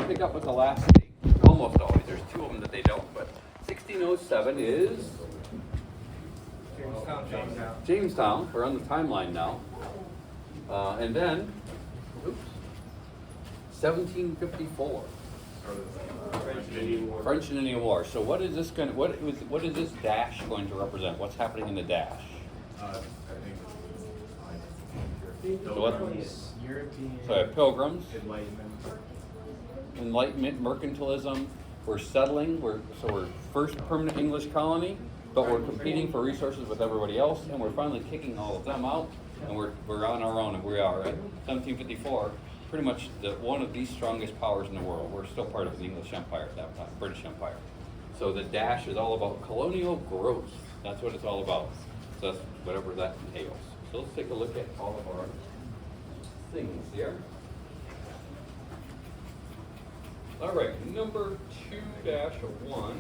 pick up with the last date. Almost always. There's two of them that they don't, but 1607 is Jamestown. We're on the timeline now. And then, oops, 1754. French and Indian War. So what is this going to, what is this dash going to represent? What's happening in the dash? So pilgrims, Enlightenment, mercantilism. We're settling. We're first permanent English colony, but we're competing for resources with everybody else, and we're finally kicking all of them out, and we're on our own. And we are at 1754, pretty much one of the strongest powers in the world. We're still part of the English Empire at that time, British Empire. So the dash is all about colonial growth. That's what it's all about. So that's whatever that entails. So let's take a look at all of our things here. All right, number 2-1.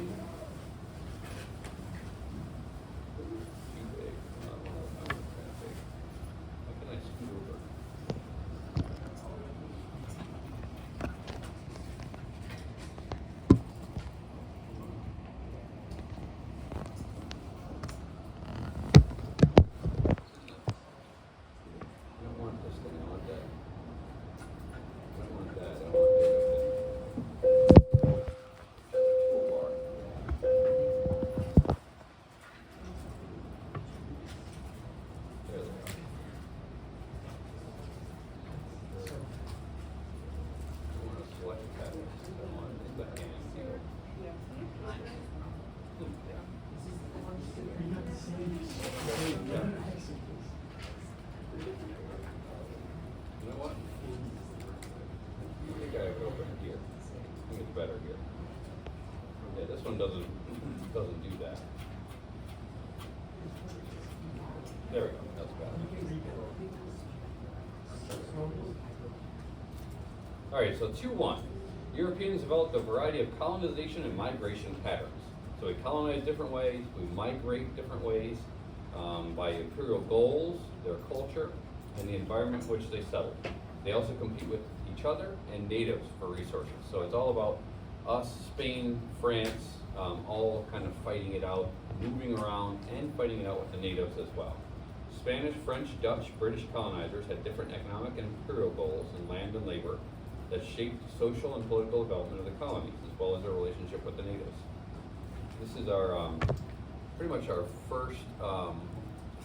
Doesn't do that. There we go. That's better. All right. So 2-1. Europeans developed a variety of colonization and migration patterns. So we colonize different ways. We migrate different ways by imperial goals, their culture, and the environment in which they settle. They also compete with each other and natives for resources. So it's all about us, Spain, France. All kind of fighting it out, moving around, and fighting it out with the natives as well. Spanish, French, Dutch, British colonizers had different economic and imperial goals in land and labor that shaped social and political development of the colonies, as well as their relationship with the natives. This is our pretty much our first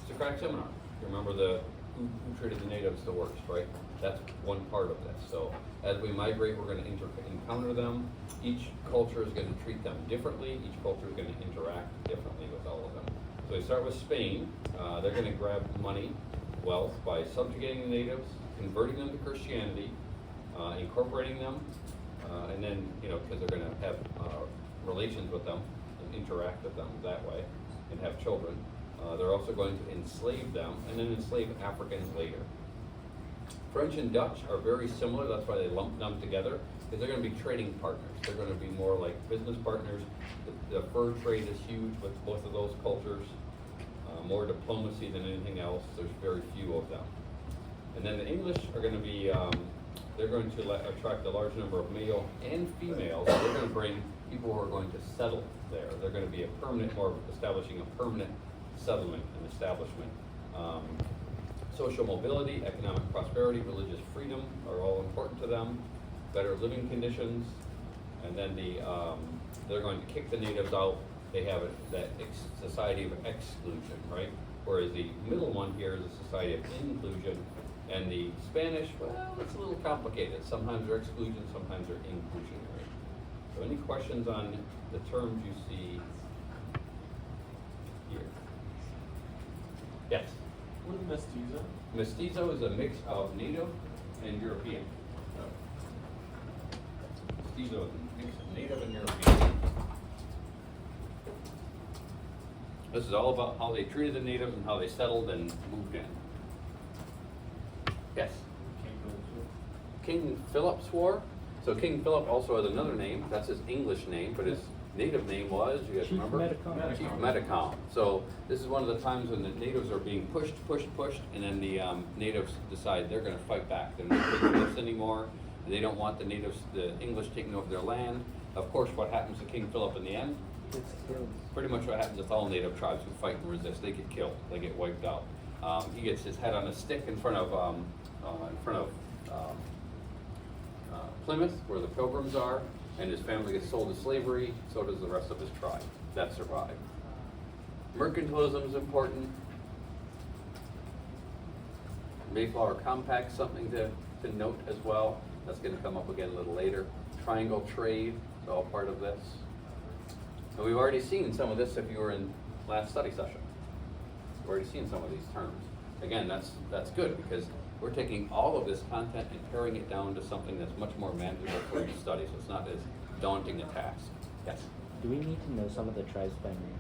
Socratic seminar. You remember who treated the natives the worst, right? That's one part of this. So as we migrate, we're going to encounter them. Each culture is going to treat them differently. Each culture is going to interact differently with all of them. So we start with Spain. They're going to grab money, wealth, by subjugating the natives, converting them to Christianity, incorporating them, and then, because they're going to have relations with them and interact with them that way and have children. They're also going to enslave them and then enslave Africans later. French and Dutch are very similar. That's why they lump them together, because they're going to be trading partners. They're going to be more like business partners. The fur trade is huge with both of those cultures. More diplomacy than anything else. There's very few of them. And then the English are going to be, they're going to attract a large number of male and females. They're going to bring people who are going to settle there. They're going to be establishing a permanent settlement and establishment. Social mobility, economic prosperity, religious freedom are all important to them. Better living conditions, and then they're going to kick the natives out. They have that society of exclusion, right? Whereas the middle one here is a society of inclusion, and the Spanish, well, it's a little complicated. Sometimes they're exclusion, sometimes they're inclusionary. So any questions on the terms you see here? Yes? What is mestizo? Mestizo is a mix of native and European. Mestizo is a mix of native and European. This is all about how they treated the natives and how they settled and moved in. Yes? King Philip's War. So King Philip also has another name. That's his English name, but his native name was, you guys remember? Chief Metacom. So this is one of the times when the natives are being pushed, and then the natives decide they're going to fight back. They're not taking this anymore. They don't want the natives, the English taking over their land. Of course, what happens to King Philip in the end? Gets killed. Pretty much what happens with all native tribes who fight and resist. They get killed. They get wiped out. He gets his head on a stick in front of Plymouth, where the Pilgrims are, and his family gets sold to slavery. So does the rest of his tribe. That survived. Mercantilism is important. Mayflower Compact, something to note as well. That's going to come up again a little later. Triangle trade is all part of this. And we've already seen some of this if you were in last study session. We've already seen some of these terms. Again, that's good because we're taking all of this content and paring it down to something that's much more manageable for you to study, so it's not as daunting a task. Yes? Do we need to know some of the tribes by name?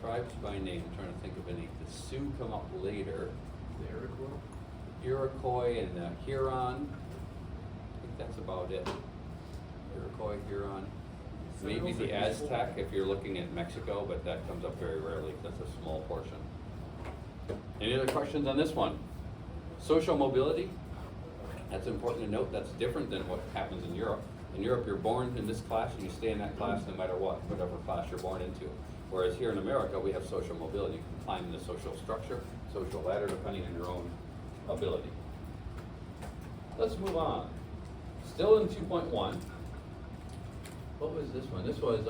Tribes by name, I'm trying to think of any. The Sioux come up later. The Iroquois and the Huron. I think that's about it. Iroquois, Huron. Maybe the Aztec if you're looking at Mexico, but that comes up very rarely. That's a small portion. Any other questions on this one? Social mobility. That's important to note. That's different than what happens in Europe. In Europe, you're born in this class and you stay in that class no matter what, whatever class you're born into. Whereas here in America, we have social mobility. You can climb the social structure, social ladder, depending on your own ability. Let's move on. Still in 2.1. What was this one? This was,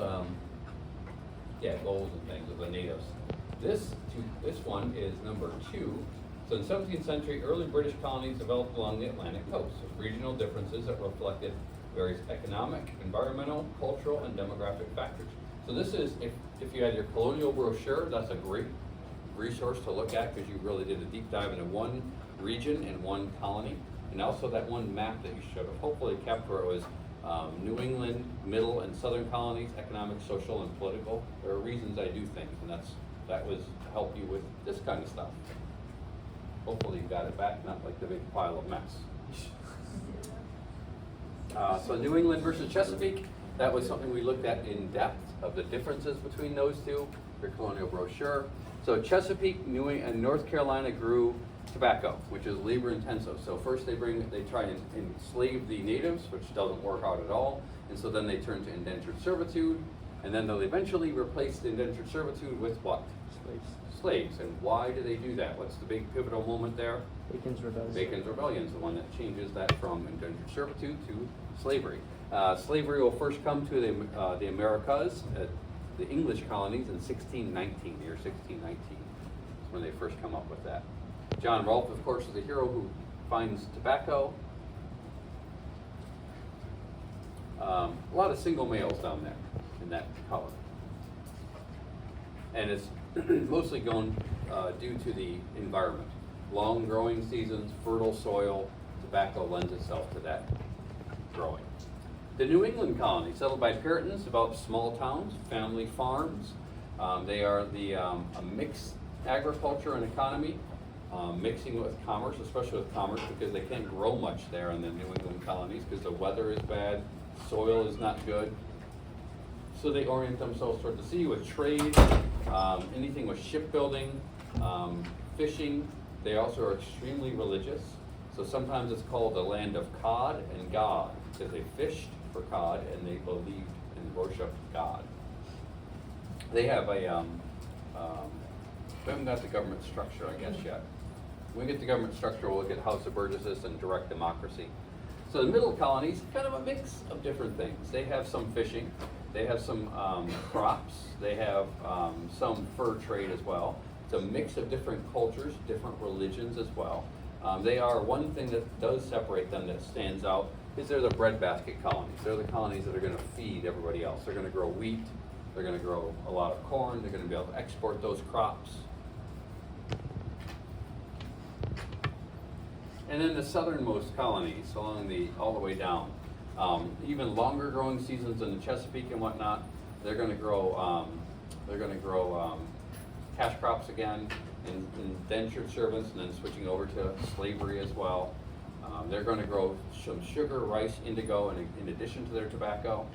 goals and things of the natives. This one is number 2. So in the 17th century, early British colonies developed along the Atlantic coast with regional differences that reflected various economic, environmental, cultural, and demographic factors. So this is, if you had your colonial brochure, that's a great resource to look at because you really did a deep dive into one region and one colony. And also that one map that you showed have hopefully kept where it was New England, middle and southern colonies, economic, social, and political. There are reasons I do things, and that was to help you with this kind of stuff. Hopefully you got it back, not like the big pile of mess. So New England versus Chesapeake, that was something we looked at in depth of the differences between those two, your colonial brochure. So Chesapeake, and North Carolina grew tobacco, which is labor intensive. So first they try and enslave the natives, which doesn't work out at all. And so then they turn to indentured servitude, and then they'll eventually replace the indentured servitude with what? Slaves. And why do they do that? What's the big pivotal moment there? Bacon's Rebellion. Bacon's Rebellion is the one that changes that from indentured servitude to slavery. Slavery will first come to the Americas, the English colonies in 1619, the year 1619. That's when they first come up with that. John Rolfe, of course, is the hero who finds tobacco. A lot of single males down there in that color. And it's mostly due to the environment. Long growing seasons, fertile soil, tobacco lends itself to that growing. The New England colony, settled by Puritans, developed small towns, family farms. They are a mixed agriculture and economy, mixing with commerce, especially with commerce, because they can't grow much there in the New England colonies because the weather is bad, soil is not good. So they orient themselves toward the sea with trade, anything with shipbuilding, fishing. They also are extremely religious. So sometimes it's called the land of cod and God, because they fished for cod and they believed and worshiped God. They have we haven't got the government structure, I guess, yet. When we get the government structure, we'll look at House of Burgesses and direct democracy. So the middle colonies, kind of a mix of different things. They have some fishing, they have some crops, they have some fur trade as well. It's a mix of different cultures, different religions as well. They are, one thing that does separate them that stands out is they're the breadbasket colonies. They're the colonies that are going to feed everybody else. They're going to grow wheat, they're going to grow a lot of corn, they're going to be able to export those crops. And then the southernmost colonies all the way down. Even longer growing seasons than the Chesapeake and whatnot. They're going to grow cash crops again, and indentured servants, and then switching over to slavery as well. They're going to grow some sugar, rice, indigo, in addition to their tobacco.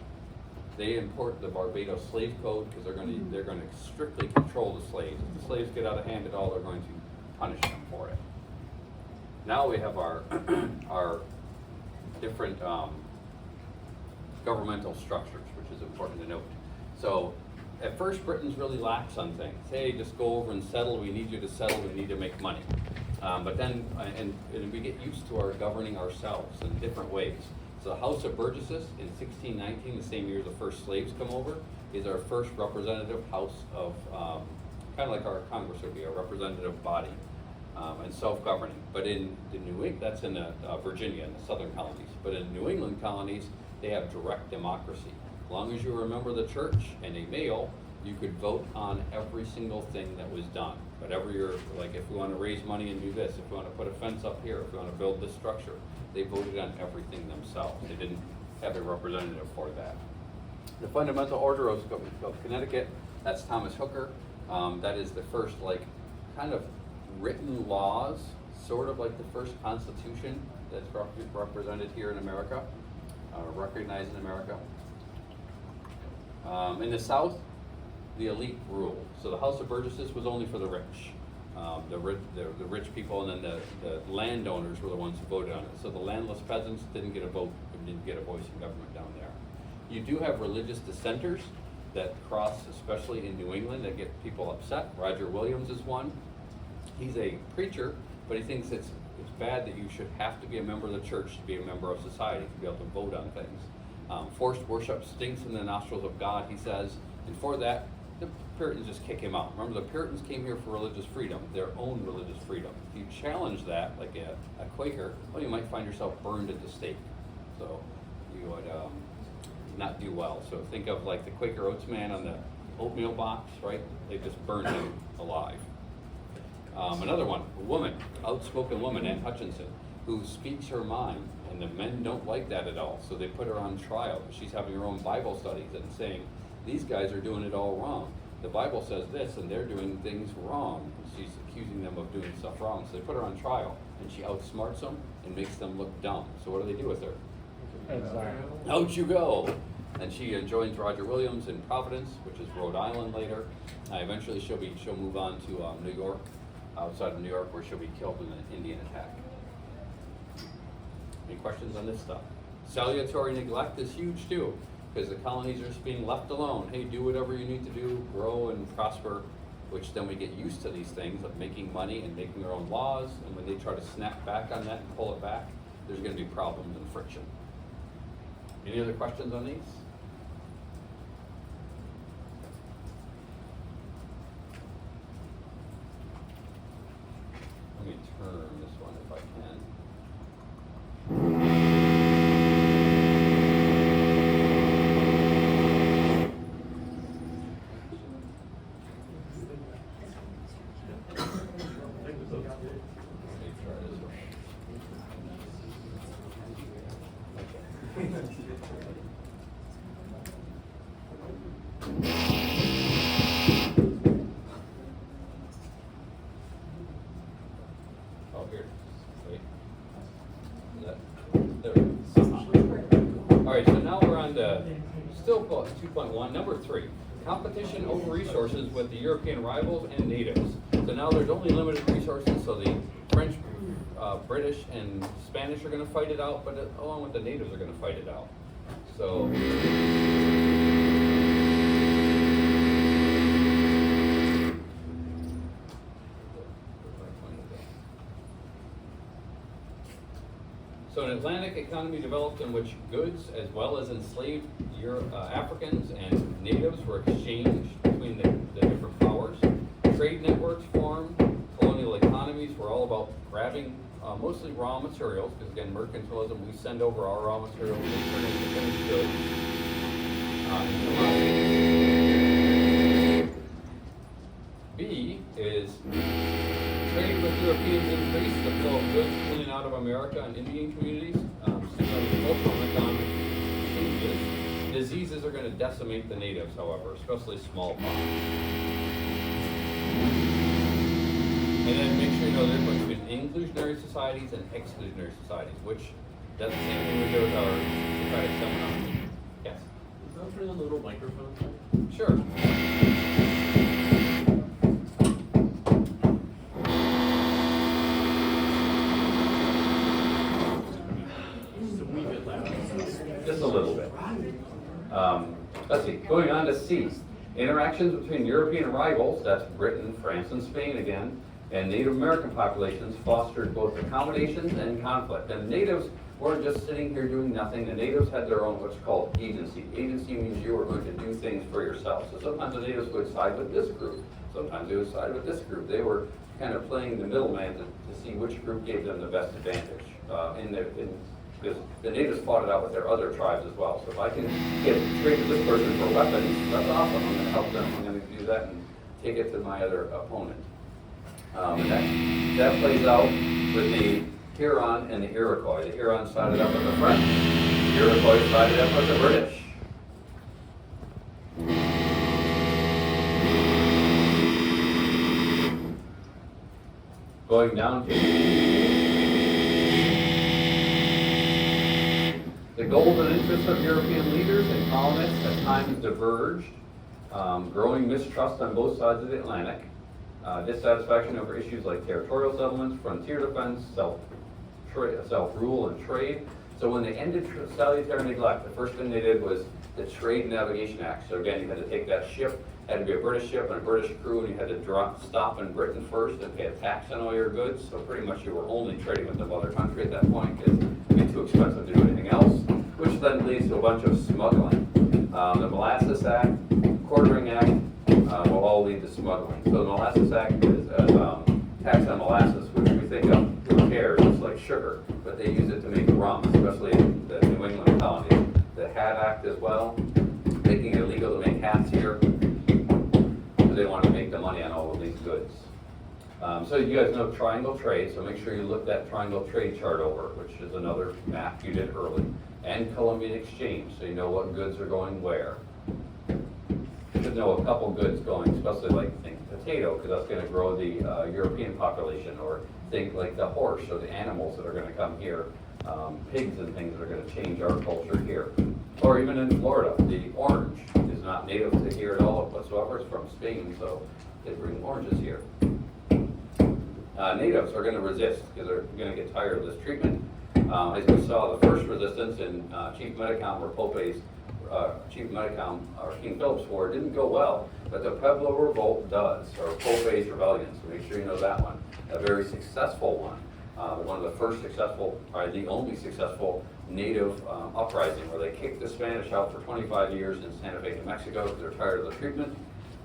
They import the Barbados Slave Code because they're going to strictly control the slaves. If the slaves get out of hand at all, they're going to punish them for it. Now we have our our different governmental structures, which is important to note. So at first, Britain's really lax on things. Hey, just go over and settle. We need you to settle. We need to make money. But then, and we get used to our governing ourselves in different ways. So the House of Burgesses in 1619, the same year the first slaves come over, is our first representative house of, kind of like our Congress would be, a representative body, and self-governing. But in the New England, that's in Virginia, in the southern colonies. But in New England colonies, they have direct democracy. As long as you remember the church and a male, you could vote on every single thing that was done. Whatever you're, like if we want to raise money and do this, if we want to put a fence up here, if we want to build this structure, they voted on everything themselves. They didn't have a representative for that. The Fundamental Order of Connecticut, that's Thomas Hooker. That is the first, like, kind of written laws, sort of like the first constitution that's represented here in America, recognized in America. In the South, the elite rule. So the House of Burgesses was only for the rich. The rich people, and then the landowners were the ones who voted on it. So the landless peasants didn't get a vote, didn't get a voice in government down there. You do have religious dissenters that cross, especially in New England, that get people upset. Roger Williams is one. He's a preacher, but he thinks it's bad that you should have to be a member of the church to be a member of society, to be able to vote on things. Forced worship stinks in the nostrils of God, he says, and for that, the Puritans just kick him out. Remember, the Puritans came here for religious freedom, their own religious freedom. If you challenge that, like a Quaker, well, you might find yourself burned at the stake. So you would not do well. So think of like the Quaker Oats man on the oatmeal box, right? They just burned him alive. Another one, a woman, outspoken woman, Anne Hutchinson, who speaks her mind, and the men don't like that at all, so they put her on trial. She's having her own Bible studies and saying, these guys are doing it all wrong. The Bible says this, and they're doing things wrong. She's accusing them of doing stuff wrong, so they put her on trial, and she outsmarts them and makes them look dumb. So what do they do with her? Exile. Out you go! And she joins Roger Williams in Providence, which is Rhode Island later. Eventually she'll move on to New York, outside of New York, where she'll be killed in an Indian attack. Any questions on this stuff? Salutary neglect is huge too, because the colonies are just being left alone. Hey, do whatever you need to do, grow and prosper, which then we get used to these things of making money and making their own laws, and when they try to snap back on that and pull it back, there's going to be problems and friction. Any other questions on these? Let me turn this one if I can. Oh, here. Wait. There we go. All right, so now we're on to still 2.1, number 3. Competition over resources with the European rivals and natives. So now there's only limited resources, so the French, British, and Spanish are going to fight it out, but along with the natives are going to fight it out. So an Atlantic economy developed in which goods, as well as enslaved Africans and natives, were exchanged between the different powers. Trade networks formed. Colonial economies were all about grabbing mostly raw materials, because again, mercantilism, we send over our raw materials and turn into finished goods. B is trade with Europeans increased the flow of goods in and out of America and Indian communities. Cultural and economic changes. Diseases are going to decimate the natives, however, especially smallpox. And then make sure you know the difference between inclusionary societies and exclusionary societies, which that's the same thing we do with our Socratic seminar. Yes? Is that turn on the little microphone? Sure. just a little bit. Let's see, going on to C. Interactions between European arrivals, that's Britain, France, and Spain again, and Native American populations fostered both accommodations and conflict. And natives weren't just sitting here doing nothing. The natives had their own what's called agency. Agency means you were going to do things for yourself. So sometimes the natives would side with this group. Sometimes they would side with this group. They were kind of playing the middleman to see which group gave them the best advantage. Because the natives fought it out with their other tribes as well. So if I can trade with this person for weapons, that's awesome. I'm going to help them. I'm going to do that and take it to my other opponent. And that plays out with the Huron and the Iroquois. The Huron sided up with the French. The Iroquois sided up with the British. Going down to the goals and interests of European leaders and colonists at times diverged. Growing mistrust on both sides of the Atlantic. Dissatisfaction over issues like territorial settlements, frontier defense, self-rule, and trade. So when they ended salutary neglect, the first thing they did was the Trade Navigation Act. So again, you had to take that ship, had to be a British ship and a British crew, and you had to stop in Britain first and pay a tax on all your goods. So pretty much you were only trading with the mother country at that point because it would be too expensive to do anything else, which then leads to a bunch of smuggling. The Molasses Act, Quartering Act, will all lead to smuggling. So the Molasses Act is tax on molasses, which we think of who cares, it's like sugar, but they use it to make rum, especially in the New England colonies. The Hat Act as well, making it illegal to make hats here, because they want to make the money on all of these goods. So you guys know triangle trade, so make sure you look that triangle trade chart over, which is another map you did early, and Columbian Exchange, so you know what goods are going where. You should know a couple goods going, especially like think potato, because that's going to grow the European population, or think like the horse or the animals that are going to come here, pigs and things that are going to change our culture here. Or even in Florida, the orange is not native to here at all whatsoever. It's from Spain, so they bring oranges here. Natives are going to resist because they're going to get tired of this treatment. As we saw, the first resistance in Chief Medicom or Pope's Chief Medicom or King Philip's War didn't go well, but the Pueblo Revolt does, or Pope's Rebellion, so make sure you know that one. A very successful one. One of the first successful, probably the only successful native uprising where they kicked the Spanish out for 25 years in Santa Fe, New Mexico because they're tired of the treatment.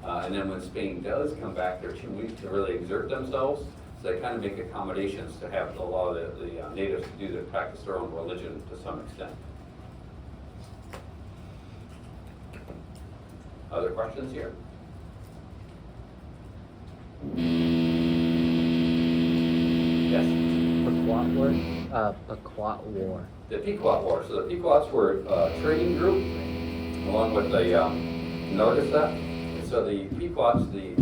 And then when Spain does come back, they're too weak to really exert themselves. So they kind of make accommodations to have a lot of the natives practice their own religion to some extent. Other questions here? Yes? Pequot War? Pequot War. The Pequot War. So the Pequots were a trading group along with the Nargaset. And so the Pequots, the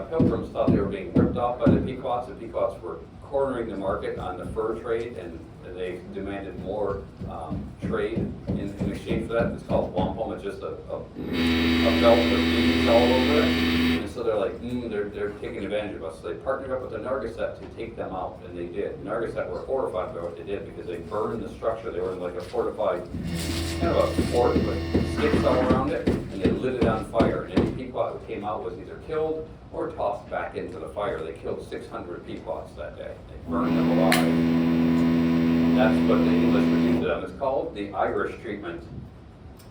Pilgrims thought they were being ripped off by the Pequots. The Pequots were cornering the market on the fur trade, and they demanded more trade in exchange for that. It's called wampum. It's just a belt with leaves all over it. And so they're like, they're taking advantage of us. So they partnered up with the Nargaset to take them out, and they did. Nargaset were horrified by what they did because they burned the structure. They were in like a fortified, kind of a fort with sticks all around it, and they lit it on fire. And any Pequot who came out was either killed or tossed back into the fire. They killed 600 Pequots that day. They burned them alive. That's what the English would do to them. It's called the Irish treatment.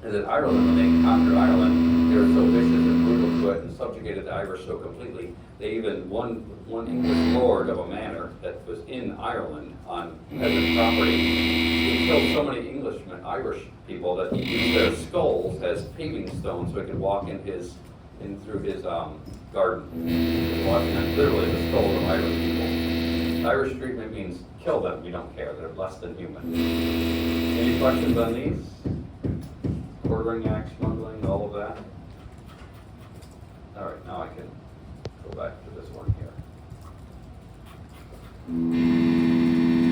And in Ireland, when they conquered Ireland, they were so vicious and brutal to it and subjugated the Irish so completely, they even, one English lord of a manor that was in Ireland on peasant property, he killed so many Irish people that he used their skulls as paving stones so he could walk in through his garden. He was walking on literally the skulls of Irish people. Irish treatment means kill them, we don't care, they're less than human. Any questions on these? Quartering Act, smuggling, all of that? All right, now I can go back to this one here.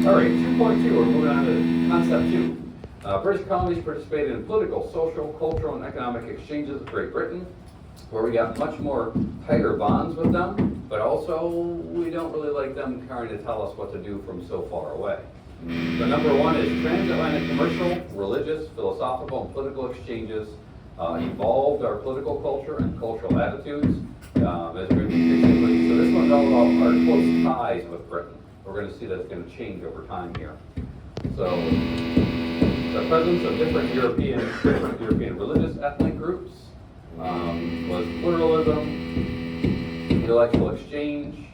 All right, 2.2, we're moving on to concept 2. British colonies participated in political, social, cultural, and economic exchanges with Great Britain, where we got much more tighter bonds with them, but also we don't really like them trying to tell us what to do from so far away. The number 1 is transatlantic commercial, religious, philosophical, philosophical and political exchanges evolved our political culture and cultural attitudes. As we recently, so this one's all about our close ties with Britain. We're going to see that's going to change over time here. So the presence of different European religious ethnic groups was pluralism, intellectual exchange,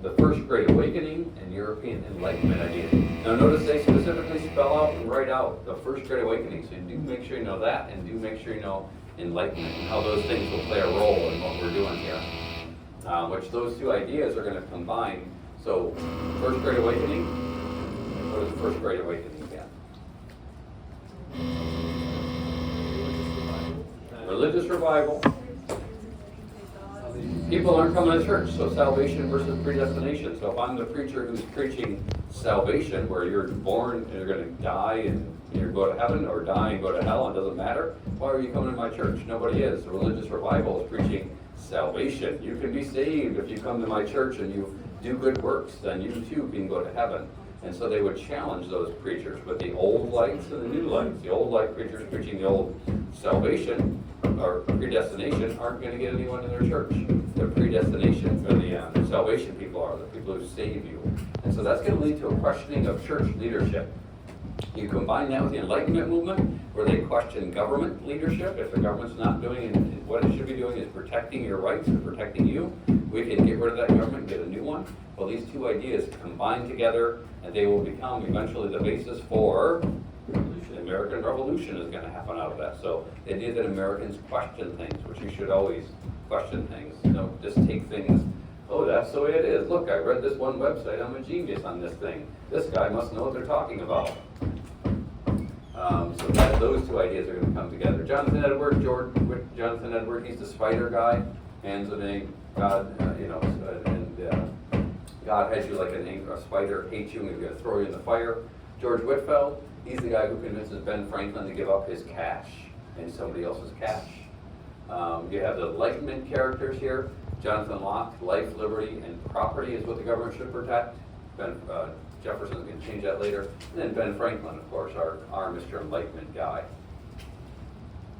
the First Great Awakening, and European Enlightenment ideas. Now notice they specifically spell out and write out the First Great Awakening, so you do make sure you know that, and do make sure you know Enlightenment and how those things will play a role in what we're doing here. Which those two ideas are going to combine. So, First Great Awakening, what is the First Great Awakening again? Religious revival. People aren't coming to church, so salvation versus predestination. So if I'm the preacher who's preaching salvation, where you're born and you're going to die and you go to heaven, or die and go to hell, it doesn't matter, why are you coming to my church? Nobody is. The religious revival is preaching salvation. You can be saved if you come to my church and you do good works, then you too can go to heaven. And so they would challenge those preachers with the old lights and the new lights. The old light preachers preaching the old salvation or predestination aren't going to get anyone in their church. The predestination, or the salvation people are the people who save you. And so that's going to lead to a questioning of church leadership. You combine that with the Enlightenment movement, where they question government leadership. If the government's not doing what it should be doing is protecting your rights and protecting you, we can get rid of that government and get a new one. Well, these two ideas combine together, and they will become eventually the basis for the American Revolution is going to happen out of that. So the idea that Americans question things, which you should always question things. Don't just take things, oh, that's the way it is. Look, I read this one website, I'm a genius on this thing. This guy must know what they're talking about. So those two ideas are going to come together. Jonathan Edward, he's the spider guy, hands of a God, God has you like a spider hates you and he's going to throw you in the fire. George Whitfield, he's the guy who convinces Ben Franklin to give up his cash and somebody else's cash. You have the Enlightenment characters here. Jonathan Locke, life, liberty, and property is what the government should protect. Jefferson's going to change that later. And then Ben Franklin, of course, our Mr. Enlightenment guy.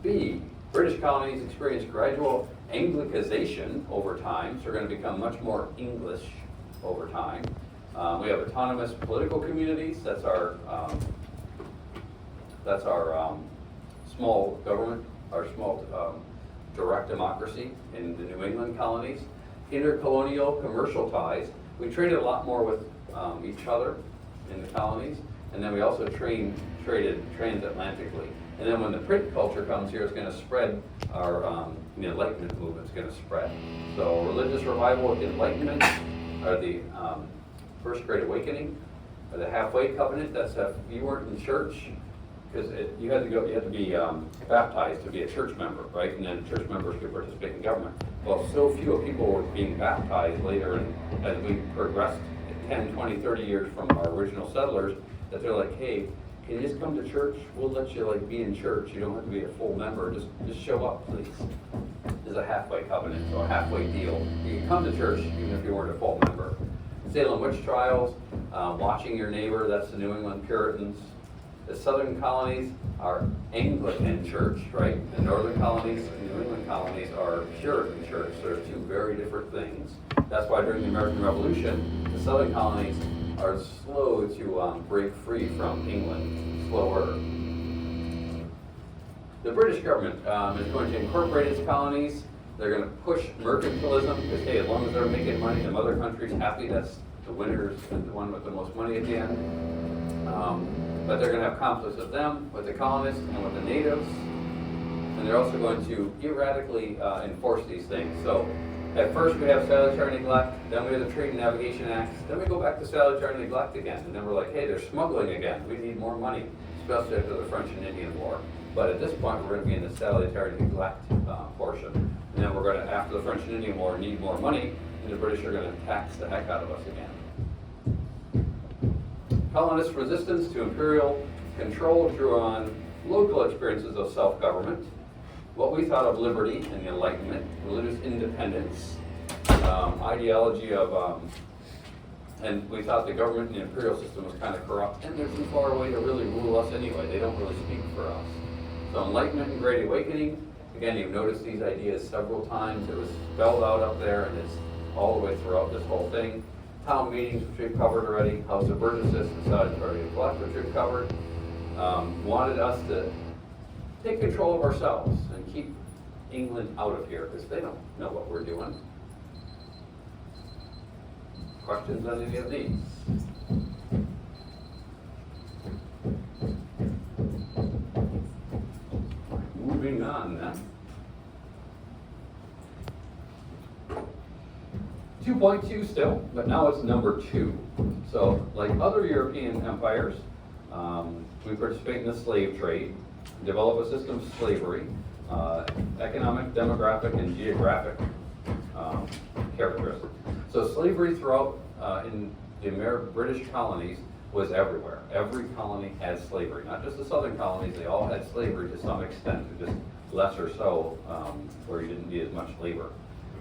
B, British colonies experience gradual Anglicization over time, so they're going to become much more English over time. We have autonomous political communities. That's our small government, our small direct democracy in the New England colonies. Intercolonial commercial ties. We traded a lot more with each other in the colonies, and then we also traded transatlantically. And then when the print culture comes here, it's going to spread our the Enlightenment movement is going to spread. So religious revival, Enlightenment, are the First Great Awakening, or the Halfway Covenant. That's if you weren't in church, because you had to be baptized to be a church member, right? And then church members could participate in government. Well, so few people were being baptized later, and as we progressed 10, 20, 30 years from our original settlers, that they're like, hey, can you just come to church? We'll let you be in church. You don't have to be a full member. Just show up, please. There's a halfway covenant, so a halfway deal. You can come to church even if you weren't a full member. Salem witch trials, watching your neighbor, that's the New England Puritans. The southern colonies are Anglican church, right? The northern colonies, the New England colonies are Puritan church. So they're two very different things. That's why during the American Revolution, the southern colonies are slow to break free from England, slower. The British government is going to incorporate its colonies. They're going to push mercantilism because, hey, as long as they're making money, the mother country's happy. That's the winners, the one with the most money at the end. But they're going to have conflicts with them, with the colonists, and with the natives. And they're also going to erratically enforce these things. So at first we have salutary neglect, then we have the Trade and Navigation Acts, then we go back to salutary neglect again. And then we're like, hey, they're smuggling again. We need more money, especially after the French and Indian War. But at this point, we're going to be in the salutary neglect portion. And then we're going to, after the French and Indian War, need more money, and the British are going to tax the heck out of us again. Colonist resistance to imperial control drew on local experiences of self-government, what we thought of liberty and the Enlightenment, religious independence, ideology of, and we thought the government and the imperial system was kind of corrupt, and they're too far away to really rule us anyway. They don't really speak for us. So Enlightenment and Great Awakening, again, you've noticed these ideas several times. It was spelled out up there, and it's all the way throughout this whole thing. Town meetings, which we've covered already. House of Burgesses, Society Party of Collect, which we've covered. Wanted us to take control of ourselves and keep England out of here, because they don't know what we're doing. Questions on any of these? Moving on then. 2.2 still, but now it's number 2. So, like other European empires, we participate in the slave trade, develop a system of slavery, economic, demographic, and geographic characteristics. So slavery throughout in the British colonies was everywhere. Every colony had slavery, not just the southern colonies, they all had slavery to some extent, just less or so, where you didn't need as much labor.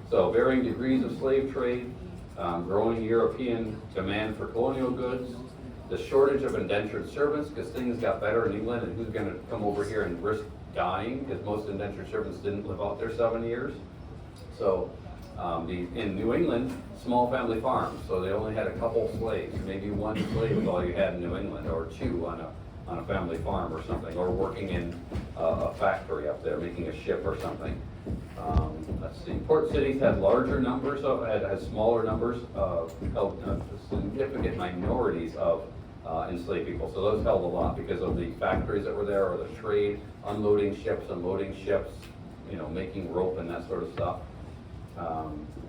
So varying degrees of slave trade, growing European demand for colonial goods, the shortage of indentured servants, because things got better in England, and who's gonna come over here and risk dying, because most indentured servants didn't live out there 7 years. So in New England, small family farms, so they only had a couple slaves, maybe one slave is all you had in New England, or 2 on a family farm or something, or working in a factory up there, making a ship or something. Let's see, port cities had larger numbers had smaller numbers held significant minorities of enslaved people. So those held a lot because of the factories that were there, or the trade, unloading ships, unloading ships, making rope and that sort of stuff.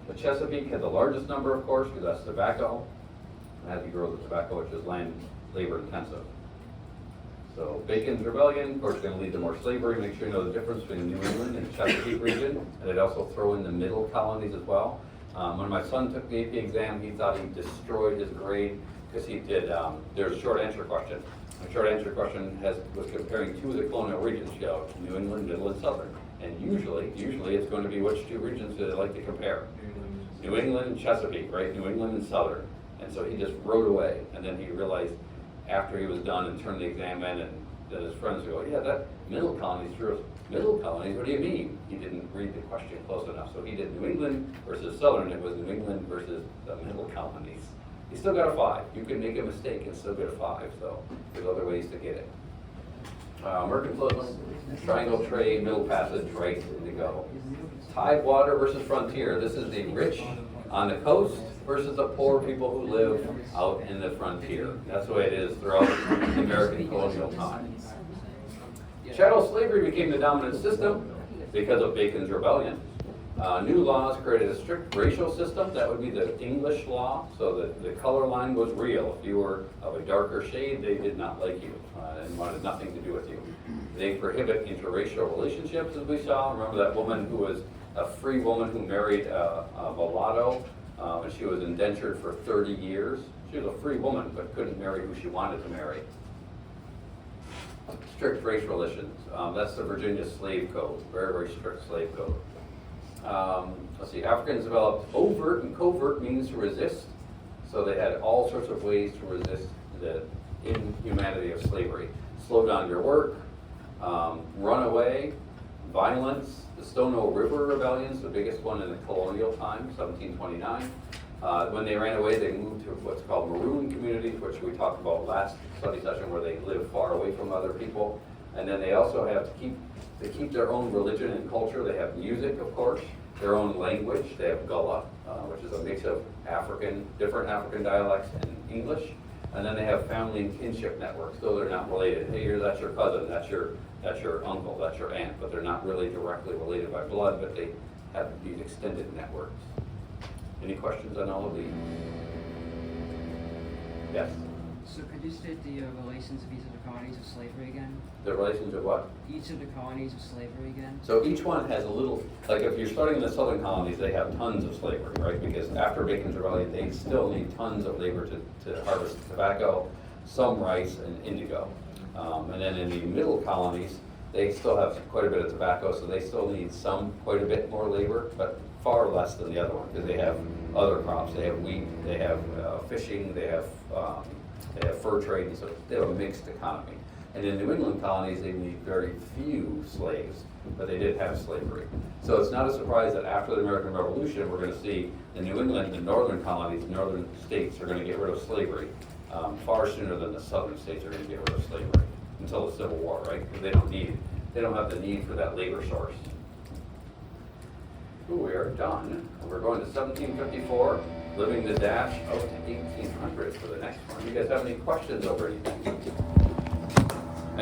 The Chesapeake had the largest number, of course, because that's tobacco. It had to grow the tobacco, which is land labor intensive. So Bacon's Rebellion, of course, going to lead to more slavery. Make sure you know the difference between New England and the Chesapeake region. And I'd also throw in the middle colonies as well. When my son took the AP exam, he thought he destroyed his grade because he did, there's a short answer question. The short answer question was comparing 2 of the colonial regions, New England, Middle, and Southern. And usually it's going to be which 2 regions do they like to compare? New England and Chesapeake, right? New England and Southern. And so he just wrote away. And then he realized after he was done and turned the exam in, and then his friends go, yeah, that middle colonies, middle colonies, what do you mean? He didn't read the question close enough. So he did New England versus Southern. It was New England versus the middle colonies. He still got a 5. You can make a mistake and still get a 5, so there's other ways to get it. Mercantilism, triangle trade, middle passage, right to go. Tidewater versus frontier. This is the rich on the coast versus the poor people who live out in the frontier. That's the way it is throughout the American colonial times. Chattel slavery became the dominant system because of Bacon's Rebellion. New laws created a strict racial system. That would be the English law. So the color line was real. If you were of a darker shade, they did not like you and wanted nothing to do with you. They prohibit interracial relationships, as we saw. Remember that woman who was a free woman who married a mulatto, and she was indentured for 30 years. She was a free woman, but couldn't marry who she wanted to marry. Strict race relations. That's the Virginia slave code. Very, very strict slave code. Let's see, Africans developed overt and covert means to resist. So they had all sorts of ways to resist the inhumanity of slavery. Slow down your work, run away, violence. The Stono River Rebellions, the biggest one in the colonial time, 1729. When they ran away, they moved to what's called maroon communities, which we talked about last study session, where they live far away from other people. And then they also have to keep their own religion and culture. They have music, of course, their own language. They have Gullah, which is a mix of different African dialects and English. And then they have family and kinship networks, though they're not related. Hey, that's your cousin, that's your uncle, that's your aunt, but they're not really directly related by blood, but they have these extended networks. Any questions on all of these? Yes? So could you state the relations of each of the colonies of slavery again? The relations of what? Each of the colonies of slavery again? So each one has a little, like if you're starting in the southern colonies, they have tons of slavery, right? Because after Bacon's Rebellion, they still need tons of labor to harvest tobacco, some rice, and indigo. And then in the middle colonies, they still have quite a bit of tobacco, so they still need quite a bit more labor, but far less than the other one, because they have other crops. They have wheat, they have fishing, they have fur trade, and so they have a mixed economy. And in New England colonies, they need very few slaves, but they did have slavery. So it's not a surprise that after the American Revolution, we're going to see the New England and northern colonies, northern states are going to get rid of slavery far sooner than the southern states are going to get rid of slavery until the Civil War, right? Because they don't have the need for that labor source. We are done. We're going to 1754, living the dash out to 1800 for the next one. You guys have any questions over anything?